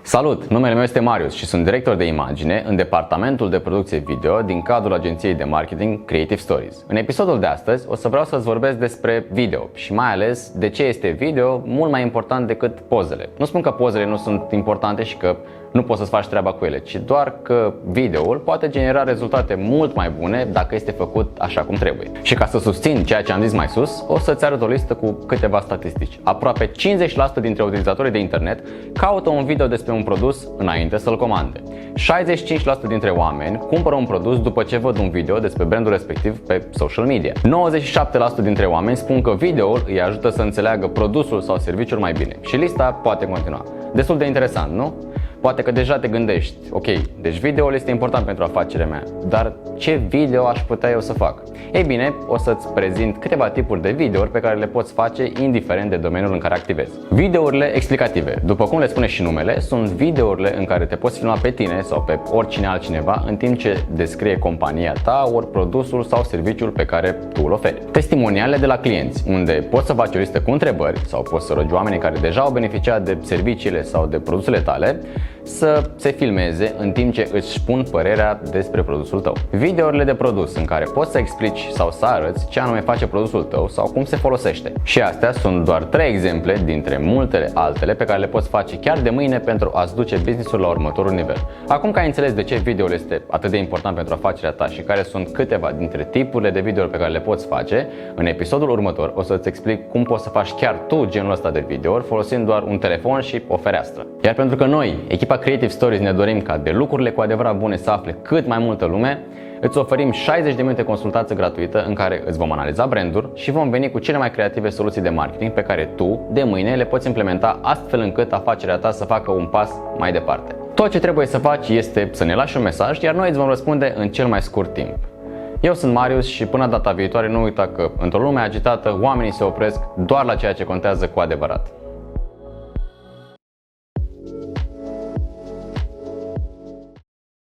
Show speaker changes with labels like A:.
A: Salut! Numele meu este Marius și sunt director de imagine în departamentul de producție video din cadrul agenției de marketing Creative Stories. În episodul de astăzi o să vreau să-ți vorbesc despre video și mai ales de ce este video mult mai important decât pozele. Nu spun că pozele nu sunt importante și că nu poți să-ți faci treaba cu ele, ci doar că videoul poate genera rezultate mult mai bune dacă este făcut așa cum trebuie. Și ca să susțin ceea ce am zis mai sus, o să-ți arăt o listă cu câteva statistici. Aproape 50% dintre utilizatorii de internet caută un video despre un produs înainte să-l comande. 65% dintre oameni cumpără un produs după ce văd un video despre brandul respectiv pe social media. 97% dintre oameni spun că videoul îi ajută să înțeleagă produsul sau serviciul mai bine. Și lista poate continua. Destul de interesant, nu? Poate că deja te gândești, ok, deci videoul este important pentru afacerea mea, dar ce video aș putea eu să fac? Ei bine, o să-ți prezint câteva tipuri de videouri pe care le poți face indiferent de domeniul în care activezi. Videourile explicative, după cum le spune și numele, sunt videourile în care te poți filma pe tine sau pe oricine altcineva în timp ce descrie compania ta, ori produsul sau serviciul pe care tu îl oferi. Testimoniale de la clienți, unde poți să faci o listă cu întrebări sau poți să rogi oamenii care deja au beneficiat de serviciile sau de produsele tale să se filmeze în timp ce îți spun părerea despre produsul tău. Videourile de produs în care poți să explici sau să arăți ce anume face produsul tău sau cum se folosește. Și astea sunt doar 3 exemple dintre multele altele pe care le poți face chiar de mâine pentru a-ți duce business-ul la următorul nivel. Acum că ai înțeles de ce videoul este atât de important pentru afacerea ta și care sunt câteva dintre tipurile de videouri pe care le poți face, în episodul următor o să-ți explic cum poți să faci chiar tu genul ăsta de videouri folosind doar un telefon și o fereastră. Iar pentru că noi, echipa Creative Stories, ne dorim ca de lucrurile cu adevărat bune să afle cât mai multă lume, îți oferim 60 de minute consultație gratuită în care îți vom analiza brandul și vom veni cu cele mai creative soluții de marketing pe care tu, de mâine, le poți implementa astfel încât afacerea ta să facă un pas mai departe. Tot ce trebuie să faci este să ne lași un mesaj, iar noi îți vom răspunde în cel mai scurt timp. Eu sunt Marius și până data viitoare nu uita că într-o lume agitată oamenii se opresc doar la ceea ce contează cu adevărat.